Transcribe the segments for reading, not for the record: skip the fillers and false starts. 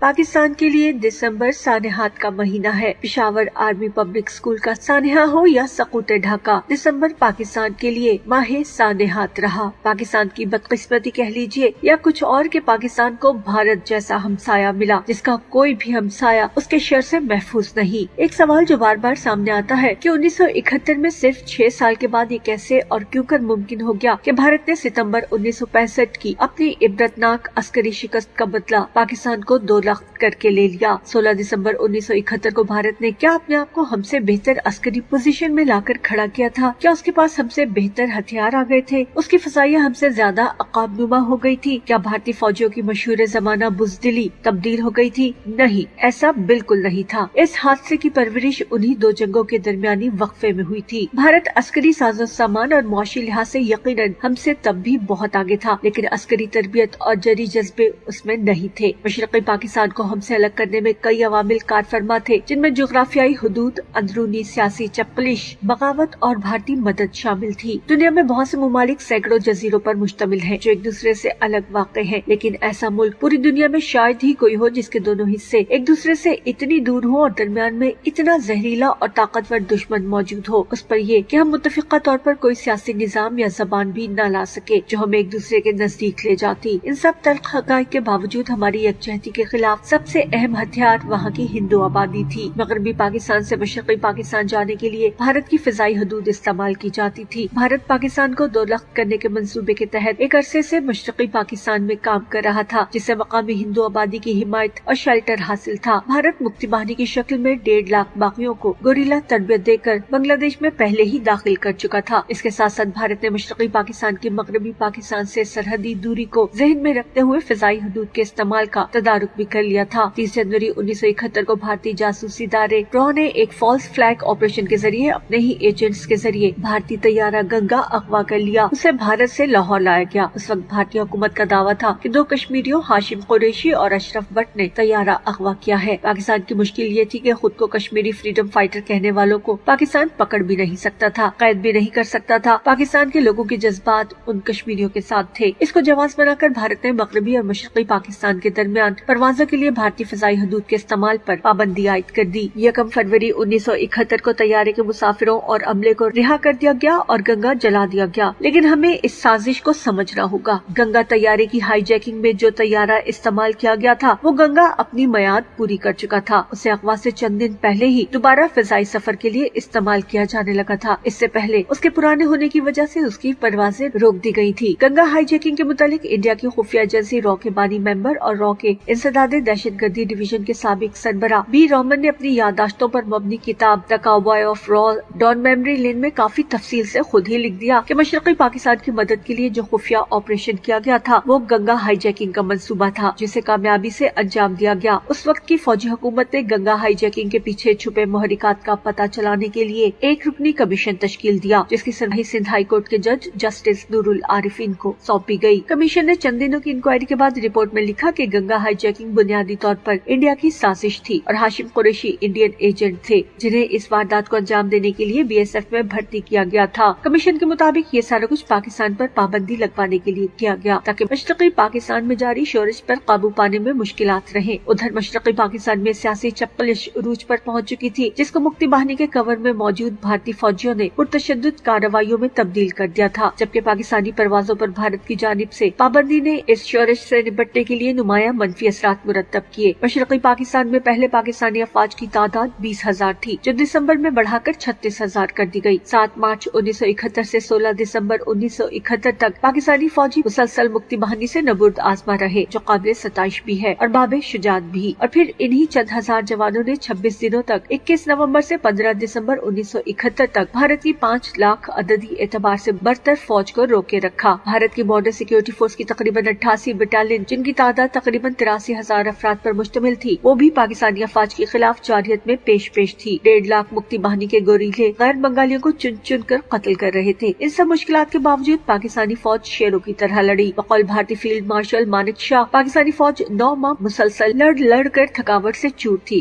پاکستان کے لیے دسمبر سانحات کا مہینہ ہے۔ پشاور آرمی پبلک اسکول کا سانحہ ہو یا سقوط ڈھاکہ، دسمبر پاکستان کے لیے ماہ سانحات رہا۔ پاکستان کی بدقسمتی کہہ لیجیے یا کچھ اور کہ پاکستان کو بھارت جیسا ہمسایہ ملا جس کا کوئی بھی ہمسایہ اس کے شر سے محفوظ نہیں۔ ایک سوال جو بار بار سامنے آتا ہے کہ 1971 میں صرف 6 سال کے بعد یہ کیسے اور کیوں کر ممکن ہو گیا کہ بھارت نے ستمبر 1965 کی اپنی عبرتناک عسکری شکست کا بدلہ پاکستان کو 2 لاکھ کر کے لے لیا۔ 16 دسمبر 1971 کو بھارت نے کیا اپنے آپ کو ہم سے بہتر عسکری پوزیشن میں لا کر کھڑا کیا تھا؟ کیا اس کے پاس ہم سے بہتر ہتھیار آ گئے تھے؟ اس کی فضائیہ ہم سے زیادہ عقاب نما ہو گئی تھی؟ کیا بھارتی فوجیوں کی مشہور زمانہ بزدلی تبدیل ہو گئی تھی؟ نہیں، ایسا بالکل نہیں تھا۔ اس حادثے کی پرورش انہی 2 جنگوں کے درمیانی وقفے میں ہوئی تھی۔ بھارت عسکری ساز و سامان اور معاشی لحاظ سے یقیناً ہم سے تب بھی بہت آگے تھا، لیکن عسکری تربیت اور جری جذبے اس میں نہیں تھے۔ مشرقی پاکستان کو ہم سے الگ کرنے میں کئی عوامل کار فرما تھے، جن میں جغرافیائی حدود، اندرونی سیاسی چپقلش، بغاوت اور بھارتی مدد شامل تھی۔ دنیا میں بہت سے ممالک سینکڑوں جزیروں پر مشتمل ہیں جو ایک دوسرے سے الگ واقع ہیں، لیکن ایسا ملک پوری دنیا میں شاید ہی کوئی ہو جس کے دونوں حصے ایک دوسرے سے اتنی دور ہوں اور درمیان میں اتنا زہریلا اور طاقتور دشمن موجود ہو، اس پر یہ کہ ہم متفقہ طور پر کوئی سیاسی نظام یا زبان بھی نہ لا سکے جو ہمیں ایک دوسرے کے نزدیک لے جاتی۔ ان سب تلخ حقائق کے باوجود ہماری یکجہتی کے خلاف سب سے اہم ہتھیار وہاں کی ہندو آبادی تھی۔ مغربی پاکستان سے مشرقی پاکستان جانے کے لیے بھارت کی فضائی حدود استعمال کی جاتی تھی۔ بھارت پاکستان کو 2 لاکھ کرنے کے منصوبے کے تحت ایک عرصے سے مشرقی پاکستان میں کام کر رہا تھا، جس سے مقامی ہندو آبادی کی حمایت اور شیلٹر حاصل تھا۔ بھارت مکتی باہنی کی شکل میں 1.5 لاکھ باغیوں کو گوریلا تربیت دے کر بنگلہ دیش میں پہلے ہی داخل کر چکا تھا۔ اس کے ساتھ ساتھ بھارت نے مشرقی پاکستان کی مغربی پاکستان سے سرحدی دوری کو ذہن میں رکھتے ہوئے فضائی حدود کے استعمال کا تدارک بھی کر لیا تھا۔ 30 جنوری 1971 کو بھارتی جاسوسی ادارے رو نے ایک فالس فلیگ آپریشن کے ذریعے اپنے ہی ایجنٹس کے ذریعے بھارتی طیارہ گنگا اغوا کر لیا۔ اسے بھارت سے لاہور لایا گیا۔ اس وقت بھارتی حکومت کا دعویٰ تھا کہ 2 کشمیریوں ہاشم قریشی اور اشرف بٹ نے طیارہ اغوا کیا ہے۔ پاکستان کی مشکل یہ تھی کہ خود کو کشمیری فریڈم فائٹر کہنے والوں کو پاکستان پکڑ بھی نہیں سکتا تھا، قید بھی نہیں کر سکتا تھا۔ پاکستان کے لوگوں کے جذبات ان کشمیریوں کے ساتھ تھے۔ اس کو جواز بنا کر بھارت نے مغربی اور مشرقی پاکستان کے درمیان پروازوں کے لیے بھارتی فضائی حدود کے استعمال پر پابندی عائد کر دی۔ 1 فروری 1971 کو طیارے کے مسافروں اور عملے کو رہا کر دیا گیا اور گنگا جلا دیا گیا، لیکن ہمیں اس سازش کو سمجھنا ہوگا۔ گنگا طیارے کی ہائی جیکنگ میں جو طیارہ استعمال کیا گیا تھا وہ گنگا اپنی میعاد پوری کر چکا تھا۔ اسے اغوا سے چند دن پہلے ہی دوبارہ فضائی سفر کے لیے استعمال کیا جانے لگا تھا۔ اس سے پہلے اس کے پرانے ہونے کی وجہ سے اس کی پروازیں روک دی گئی تھی۔ گنگا ہائی جیکنگ کے متعلق انڈیا کی خفیہ ایجنسی رو کے بانی ممبر اور رو کے انسداد دہشت گردی ڈویژن کے سابق سربراہ بی رومن نے اپنی یادداشتوں پر مبنی کتاب دی کاؤبوائے آف رو ڈان میموری لین میں کافی تفصیل سے خود ہی لکھ دیا کہ مشرقی پاکستان کی مدد کے لیے جو خفیہ آپریشن کیا گیا تھا وہ گنگا ہائی جیکنگ کا منصوبہ تھا، جسے کامیابی سے انجام دیا گیا۔ اس وقت کی فوجی حکومت نے گنگا ہائی جیکنگ کے پیچھے چھپے محرکات کا پتہ چلانے کے لیے ایک رکنی کمیشن تشکیل دیا، جس کی سربراہی سندھ ہائی کورٹ کے جج جسٹس نور العارفین کو سونپی گئی۔ کمیشن نے چند دنوں کی انکوائری کے بعد رپورٹ میں لکھا کہ گنگا ہائی جیکنگ بنیادی طور پر انڈیا کی سازش تھی اور ہاشم قریشی انڈین ایجنٹ تھے جنہیں اس واردات کو انجام دینے کے لیے بی ایس ایف میں بھرتی کیا گیا تھا۔ کمیشن کے مطابق یہ سارا کچھ پاکستان پر پابندی لگوانے کے لیے کیا گیا تاکہ مشرقی پاکستان میں جاری شورش پر قابو پانے میں مشکلات رہیں۔ ادھر مشرقی پاکستان میں سیاسی چپقلش عروج پر پہنچ چکی تھی، جس کو مکتی باہنی کے کور میں موجود بھارتی فوجیوں نے پرتشدد کارروائیوں میں تبدیل کر دیا تھا، جبکہ پاکستانی پروازوں پر بھارت کی جانب سے پابندی نے اس شورش سے نپٹنے کے لیے نمایاں منفی اثرات مرتب کیے۔ مشرقی پاکستان میں پہلے پاکستانی افواج کی تعداد 20,000 تھی، جو دسمبر میں بڑھا کر 36,000 کر دی گئی۔ 7 مارچ 1971 سے 16 دسمبر 1971 تک پاکستانی فوجی مسلسل مکتی باہنی سے نبرد آزما رہے، جو قابل ستائش بھی ہے اور باب شجاعت بھی۔ اور پھر انہی چند ہزار جوانوں نے 26 دنوں تک 21 نومبر سے 15 دسمبر 1971 تک بھارت کی 5 لاکھ عددی اعتبار سے برتر فوج کو روکے رکھا۔ بھارت کی بارڈر سیکیورٹی فورس کی تقریباً 88 بٹالین، جن کی تعداد تقریباً 83,000 افراد پر مشتمل تھی، وہ بھی پاکستانی افواج کے خلاف جارحیت میں پیش تھی۔ 1.5 لاکھ مکتی باہنی کے گوریلے غیر بنگالیوں کو چن چن کر قتل کر رہے تھے۔ ان سب مشکلات کے باوجود پاکستانی فوج شیروں کی طرح لڑی۔ بقول بھارتی فیلڈ مارشل مانک شاہ، پاکستانی فوج 9 ماہ مسلسل لڑ کر تھکاوٹ سے چور تھی،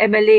MLA,